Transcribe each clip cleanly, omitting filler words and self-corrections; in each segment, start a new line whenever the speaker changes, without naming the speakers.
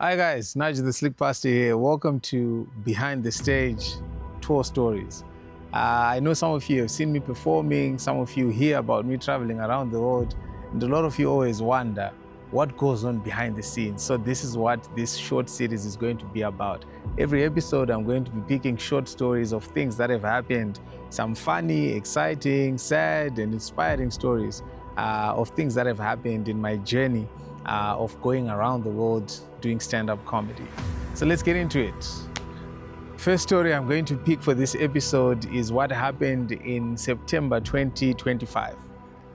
Hi guys, Nigel the SlickPastor here. Welcome to Behind the Stage Tour Stories. I know some of you have seen me performing, some of you hear about me traveling around the world, and a lot of you always wonder what goes on behind the scenes. So this is what this short series is going to be about. Every episode I'm going to be picking short stories of things that have happened, some funny, exciting, sad, and inspiring stories of things that have happened in my journey of going around the world doing stand-up comedy. So let's get into it. First story I'm going to pick for this episode is what happened in September 2025.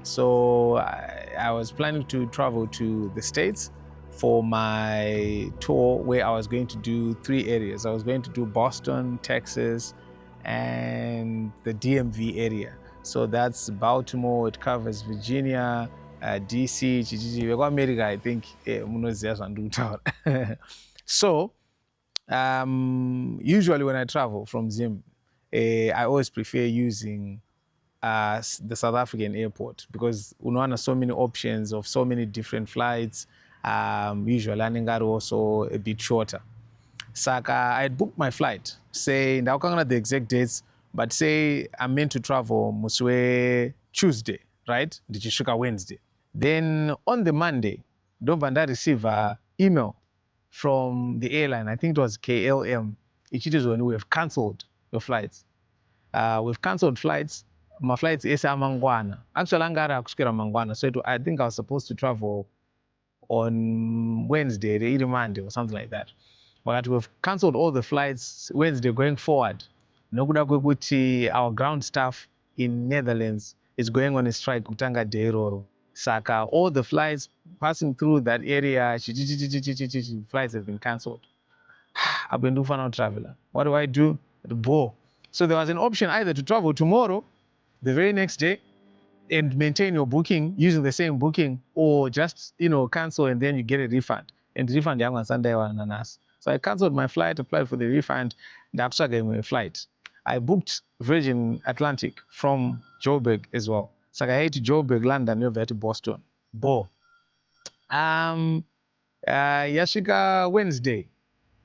So I was planning to travel to the States for my tour where I was going to do 3 areas. I was going to do Boston, Texas, and the DMV area. So that's Baltimore, it covers Virginia, DC, America, I think. So usually when I travel from Zim, I always prefer using the South African airport because unaona so many options of so many different flights. Usually landing are also a bit shorter. Saka, I had booked my flight. Say, I can't the exact dates, but say I'm meant to travel Muswe Tuesday, right? Dijishuka Wednesday. Then on the Monday, don't receive an email from the airline. I think it was KLM. It is when we have cancelled your flights. We've cancelled flights. My flights is Mangwana. Actually, Angara Kuskira Mangwana. So I think I was supposed to travel on Wednesday, either Monday or something like that. But we've cancelled all the flights Wednesday going forward. Our ground staff in Netherlands is going on a strike Kutanga Deiroro. Saka, all the flights passing through that area, flights have been cancelled. I've been doing for traveler. What do I do? So there was an option either to travel tomorrow, the very next day, and maintain your booking using the same booking, or just cancel and then you get a refund. And the refund on Sunday or ananas. So I cancelled my flight, applied for the refund, and after gave me a flight. I booked Virgin Atlantic from Joburg as well. So I head to Joburg, London, over to Boston. Yashika Wednesday.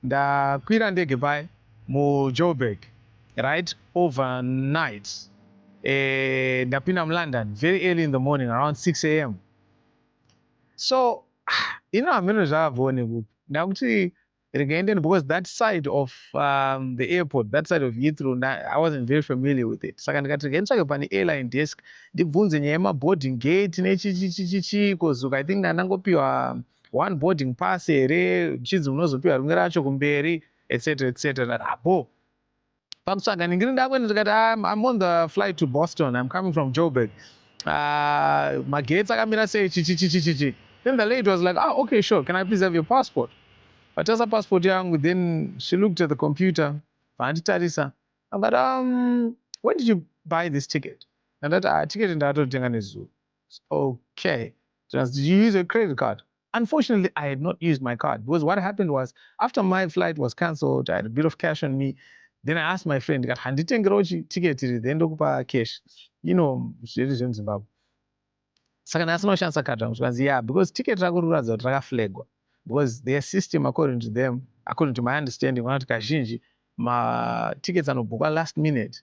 Ndakwira ndege pai mu Joburg, right? Overnight. Ndapinda London very early in the morning, around 6 a.m. So, amene zvaavone nakuti rikaendeni because that side of the airport, that side of Heathrow, I wasn't very familiar with it. Saka ndikati nditsvake pane airline desk ndibvunze nyaya yemaboarding gate nechichichichi kuzuka I think ndandangopiwa one boarding pass here, chinzi unozopiwa rimwe racho kumberi, etc etc. Pakutsvaga ndingiri ndakwenda ndikati I'm on the flight to Boston, I'm coming from Joburg. Magetsi akamira sei chichichichichi. Then the lady was like, okay, sure, can I please have your passport? Patasa passport yangu. Then she looked at the computer. Vanditarisa. But when did you buy this ticket? And that ticket ndatotenga nezuva. Okay. Did you use a credit card? Unfortunately, I had not used my card because what happened was after my flight was cancelled, I had a bit of cash on me. Then I asked my friend, handitengerochi ticket then ndokupa cash. Zviri zvemuZimbabwe. Saka ndasinoshandisa card rangu zvikanzi because ticket rako rikuratidza kuti rakaflagwa because their system according to them, according to my understanding, vanoti kazhinji tickets anobhukwa last minute,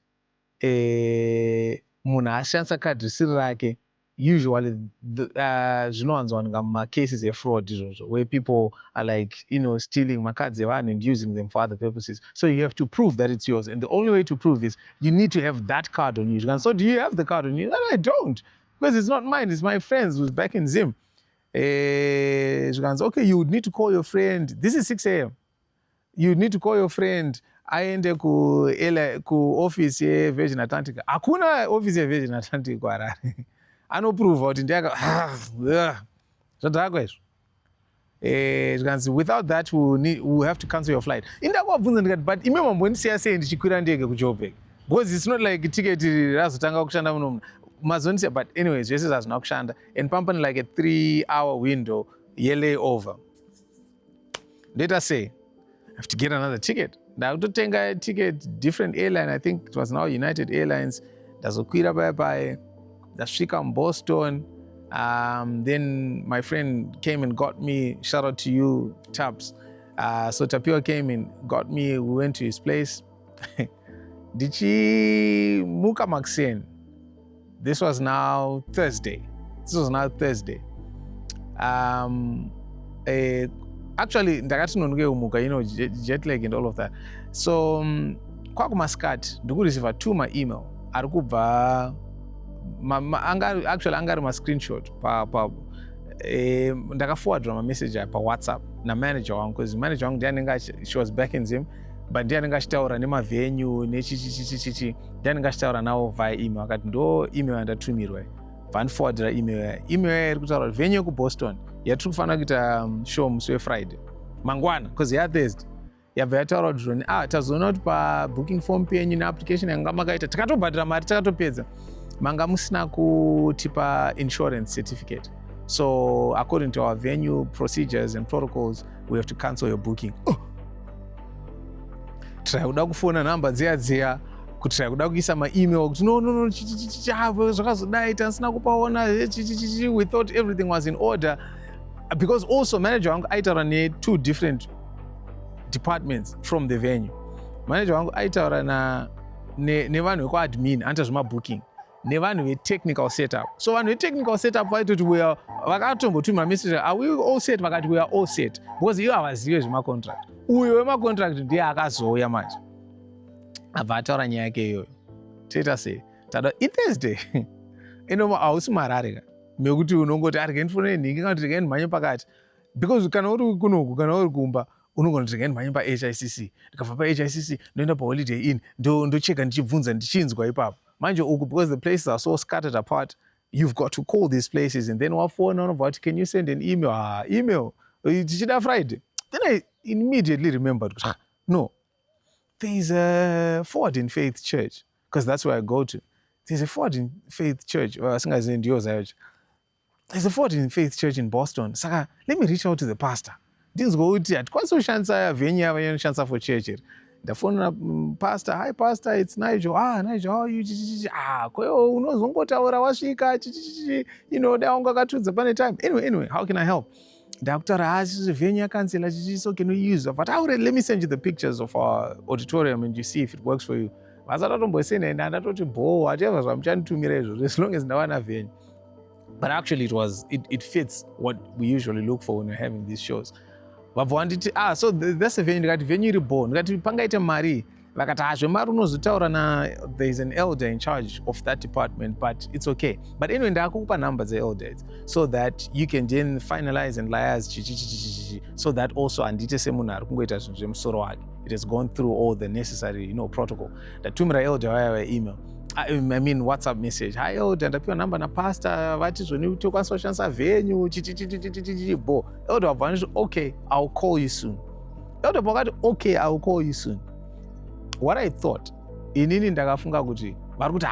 munhu ashandisa card risiri rake. Usually zvinowanzowanika mumacases efraud izvozvo where people are like stealing macards evanhu and using them for other purposes. So you have to prove that it's yours, and the only way to prove is you need to have that card on you. So do you have the card on you? No, I don't, because it's not mine, it's my friend's who's back in Zim. Okay, you would need to call your friend. This is 6 a.m. You need to call your friend aende ku office yeVirgin Atlantic. Hakuna office yeVirgin Atlantic kuHarare. Anoprova kuti zvadhakwa izvo. Zvikanzi without that we'll have to cancel your flight. Indakuvabvunza ndikati but imi mambondisiya sei ndichikwira ndege kuJoburg, because it's not like ticket razotanga kushanda muno mazondisiya. But anyways, zvese zvazvina kushanda and pampani like a 3-hour window yelayover. Let us say I have to get another ticket. Ndakutotenga a ticket, different airline. I think it was now United Airlines. Ndazokwira bye. Ndasvika in Boston. Then my friend came and got me. Shout out to you, Taps. So Tapio came in, got me, we went to his place. Dichi Muka Maxen. This was now Thursday. Actually, ndakati nonge umuka, jet lag and all of that. So, kwakumaskati, ndikureceiva 2 ma-email. Arikubva, actually, angari ma-screenshot. Ndakaforwardwa ma-message pa WhatsApp na manager wangu, because manager wangu ndianenga, she was back in Zim, but ndianenga achitaura nemavenue, nechichichichichi, ndianenga achitaura nawo via email. Akati ndo email yandatumirwa. Vandiforwardira email iri kutaura venue yekuBoston yatiri kufanira kuita show musi weFriday mangwana, because yaThursday yabva yataura kuti tazoona kuti pabooking form penyu neapplication yanga makaita takatobhadhira mari takatopedza, manga musina kutipa insurance certificate, so according to our venue procedures and protocols we have to cancel your booking. Try kuda kufona namba dziya kutry kuda kuisa ma-email kuti no zvakazodai tansina kupaona, we thought everything was in order, because also manager wangu aitaura ne2 different departments from the venue. Manager wangu aitaura nevanhu vekuadmin anta zvemabooking nevanhu vetechnical setup. So vanhu vetechnical setup vaitoti vakatombotumira message, are we all set? Vakati we are all set, because ivo havazive zvemacontract. Uyo wemacontract ndiye akazouya manje abva ataura nyaya yake iyoyo. Toita sei? Tada iThursday inoma hausi mararika mekuti unongoti ndifone nhingi kana kuti ndimhanye pakati, because kana uri kunoku kana uri kumba unongoti ndimhanye paHICC, ndikabva paHICC ndoenda paHoliday Inn ndocheka ndichibvunza ndichinzwa ipapo. Manje uku, because the places are so scattered apart, you've got to call these places, and then wafona unobva kuti can you send an email? Email tichida Friday. Then I immediately remembered, no, there's a Forward in Faith church, because that's where I go to. There's a Forward in Faith church. There's a Forward in Faith church in Boston. Saka, let me reach out to the pastor. Things go to it. Kwaso shansa venue shansa for church. The phone pastor, hi pastor, it's Nigel. Nigel, how are you? Koyo unozongotaura wasvika, daunga katudza pane time. Anyway, how can I help? Doctor has venue cancel, so can we use? But let me send you the pictures of our auditorium and you see if it works for you. As long as no venue. But actually it fits what we usually look for when we're having these shows. So that's a venue reborn. Pangaita mari. There's an elder in charge of that department, but it's okay. But anyway, ndakupa numbers the elders so that you can then finalize and liaise so that also andite seminar kungoita zvinhu zvemusoro wake. It has gone through all the necessary, protocol. Ndatumira elder vaya email. I mean WhatsApp message. Hi elder, ndapiwa number na pastor vati zvoni tokwanisa kushandisa venue bo. Elder wabva okay, I'll call you soon. Elder pakati okay, I'll call you soon. What I thought, inini ndakafunga kuti vari kuti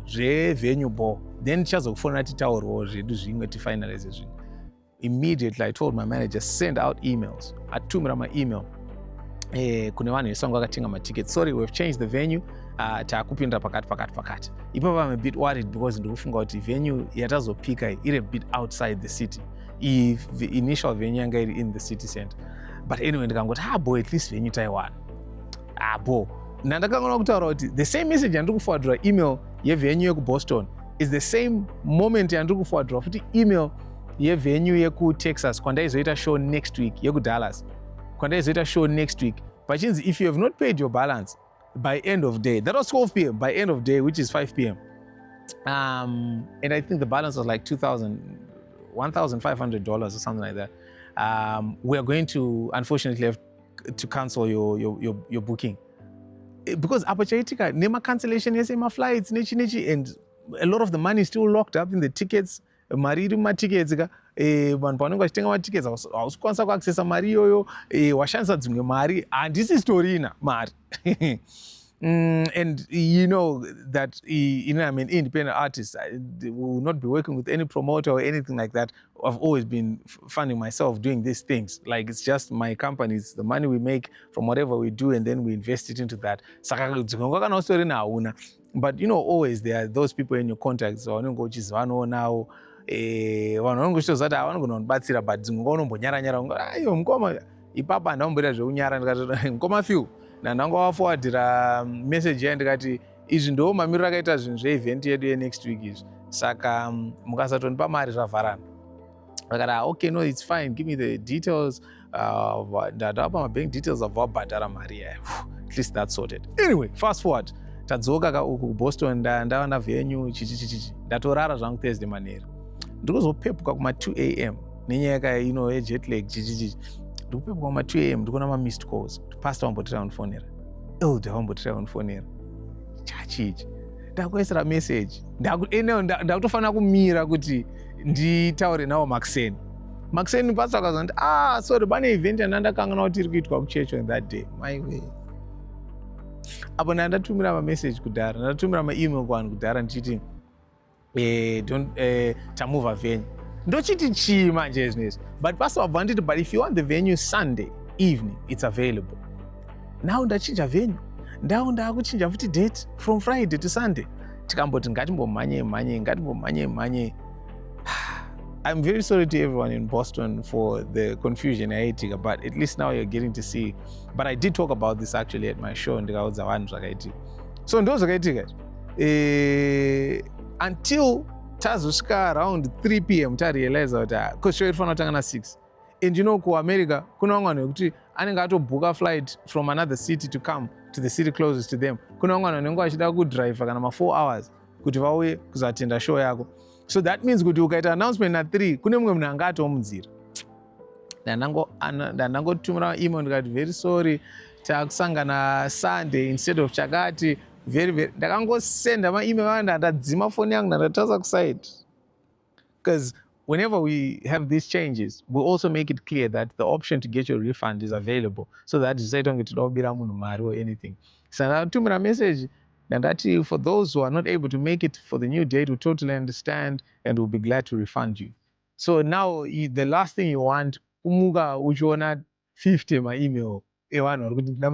zvevenue bo, then tichazokufonera titaurwawo zvedu zvimwe tifinalize zvinhu. Immediately I told my manager, send out emails. Atumira ma-email kune vanhu vesango vakatenga matickets. Sorry, we've changed the venue. Takupinda pakati. Ipapo I'm a bit worried because ndikufunga kuti venue yatazopika iri a bit outside the city. If the initial venue yanga iri in the city center. But anyway, ndikangoti at least venue taiwana. Nandakangona kutaura kuti the same message yandiri kuforwardira email yevenue yekuBoston is the same moment yandiri kuforwardira futi email yevenue yekuTexas kwandaizoita show next week, yekuDallas kwandaizoita show next week. Pachinzi if you have not paid your balance by end of day, that was 12 p.m. by end of day, which is 5 p.m. And I think the balance was like $1,500 or something like that. We are going to unfortunately have to cancel your booking, because apachaitika nema cancellation yese ma flights nechi and a lot of the money is still locked up in the tickets. Mari ma tickets vanhu pavanenge vachitenga ma tickets hausi kwanisa kuaccessa mari iyoyo, washandisa dzimwe mari, handisi storina mari. And you know that I'm an independent artist. I will not be working with any promoter or anything like that. I've always been funding myself doing these things. Like, it's just my company. It's the money we make from whatever we do, and then we invest it into that. But always there are those people in your contacts. So ipapa ndamboita zveunyara ndikati ngoma few ndandangovaforwardira message yayi ndikati izvi ndo mamiriro akaita zvinhu zveevent yedu yenext week izvi saka mukasatondipa mari zvavharana vakati okay no it's fine give me the details ndavapa mabank details abva wabhadhara mari yayo at least that's sorted. Anyway, fast forward tadzoka uku kuboston ndava navenue chichichichichi ndatorara zvangu thursday manheru ndikuzopepuka kuma2 am nenyaya yejet lag chichichichi ndikupepuka kuma2 am ndikuona ma-missed calls pastor wambotira kundifonera elder wambotira kundifonera chachichi ndakuisira message ndakutofanira kumira kuti nditaure nawo maxen pastor akazoti sorry pane event yandandakanganwa kuti iri kuitwa kuchurch on that day my way apo ndandatumira mamessage kudhara ndandatumira maemail kuvanhu kudhara ndichiti tamuva venue ndochiti chii manje zvinezvi but pastor wabva nditi but if you want the venue Sunday evening it's available. Now ndachinja venue ndakuchinja futi date from Friday to Sunday tikamboti ngatimbomhanye. I'm very sorry to everyone in Boston for the confusion yaitika, but at least now you're getting to see. But I did talk about this actually at my show ndikaudza vanhu zvakaitika. So ndo zvakaitika until tazosvika around 3 p.m. tarealize kuti because show irifanira kutanga na6 and you know kuamerica kuna vamwe vanhu vekuti anenge atobhuka flight from another city to come to the city closest to them. Kuna vamwe vanhu vanenge vachida kudrive kana ma4 hours kuti vauye kuzatenda show yako. So that means kuti ukaita announcement na3 kune mumwe munhu anga atomudzira. Ndandangotumira email ndikati very sorry takusangana Sunday instead of chakati very ndakangosenda ma-email ndadzima phone yangu ndatasa kuside because whenever we have these changes we also make it clear that the option to get your refund is available so that zvisaita kunge toda kubira munhu mari or anything. So ndatumira message ndandati for those who are not able to make it for the new date we totally understand and we'll be glad to refund you. So now the last thing you want kumuka uchiona 50 ma-email evanhu vari kuti ndina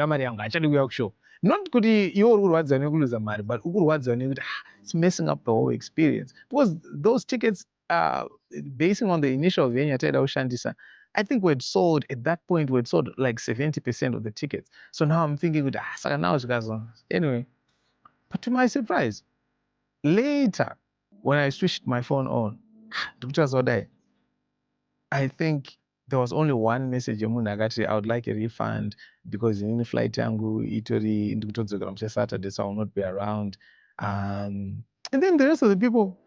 mari yangu hachadi kuuya kushow. Not kuti iwe uri kurwadziwa nekuluza mari but uri kurwadziwa nekuti it's messing up the whole experience because those tickets basing on the initial venue yataida kushandisa I think we'd sold at that point we'd sold like 70% of the tickets. So now I'm thinking kuti saka now zvikazo anyway. But to my surprise later when I switched my phone on I think there was only one message yemunhu akati I would like a refund because inini flight yangu itori ndikutodzokera musi Saturday so I will not be around. And then the rest of the people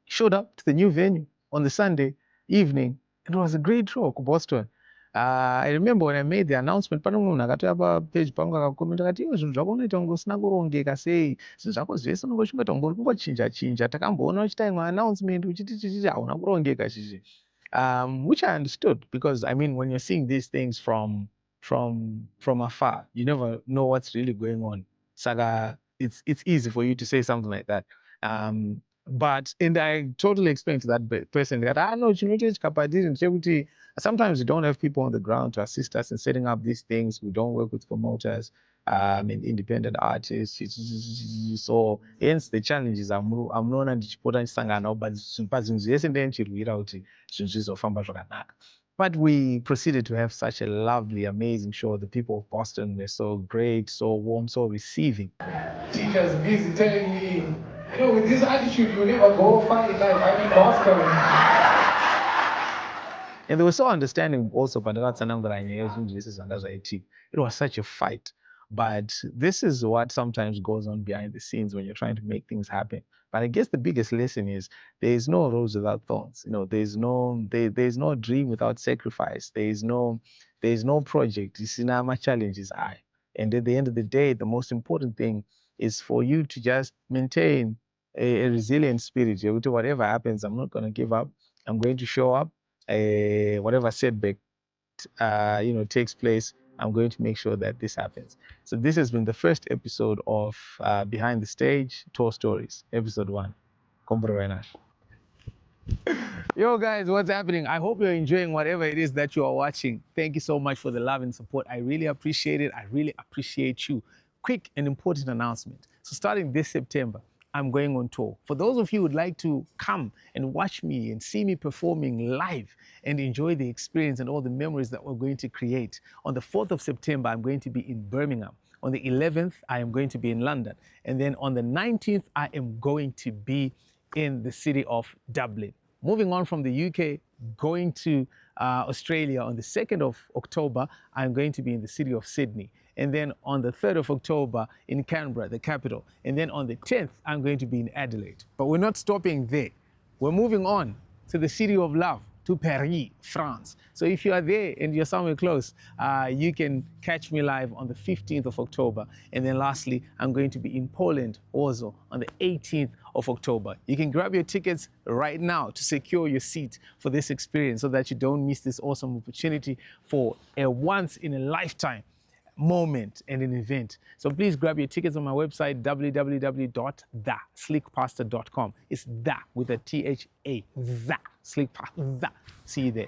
showed up to the new venue on the Sunday evening. It was a great show ku Boston. I remember when I made the announcement pane munhu akatoya papage pangu akakomenta akati iwe zvinhu zvako unoita kunge usina kurongeka sei zvinhu zvako zvese unongochingata ungori kungochinja takamboona uchita imwe announcement uchiti hauna kurongeka chichi. Which I understood because I mean when you're seeing these things from afar you never know what's really going on. Saka it's easy for you to say something like that. But and I totally explained to that person that sometimes we don't have people on the ground to assist us in setting up these things. We don't work with promoters and independent artists. So hence the challenges amunoona ndichipota ndichisangana pazvinhu zvese ndenchirwira kuti zvinhu zvizofamba zvakanaka. But we proceeded to have such a lovely, amazing show. The people of Boston were so great, so warm, so receiving. Teachers busy telling me, with this attitude, you'll never go find like I'm in Boston. And they were so understanding also, but it was such a fight. But this is what sometimes goes on behind the scenes when you're trying to make things happen. But I guess the biggest lesson is there is no rose without thorns. There's no dream without sacrifice. There's no project. You see, now my challenge is high. And at the end of the day, the most important thing is for you to just maintain a resilient spirit. Whatever happens, I'm not going to give up. I'm going to show up. Whatever setback takes place, I'm going to make sure that this happens. So this has been the first episode of Behind the Stage Tour Stories, episode 1. Yo guys, what's happening? I hope you're enjoying whatever it is that you are watching. Thank you so much for the love and support. I really appreciate it. I really appreciate you. Quick and important announcement. So starting this September, I'm going on tour. For those of you who would like to come and watch me and see me performing live and enjoy the experience and all the memories that we're going to create, on the 4th of September, I'm going to be in Birmingham. On the 11th, I am going to be in London. And then on the 19th, I am going to be in the city of Dublin. Moving on from the UK, going to Australia on the 2nd of October, I'm going to be in the city of Sydney. And then on the 3rd of October in Canberra, the capital. And then on the 10th, I'm going to be in Adelaide. But we're not stopping there. We're moving on to the city of love, to Paris, France. So if you are there and you're somewhere close, you can catch me live on the 15th of October. And then lastly, I'm going to be in Poland, Warsaw, on the 18th of October. You can grab your tickets right now to secure your seat for this experience so that you don't miss this awesome opportunity for a once-in-a-lifetime moment and an event. So please grab your tickets on my website, www.theslickpastor.com. It's that with a THA, that, SlickPastor, that. See you there.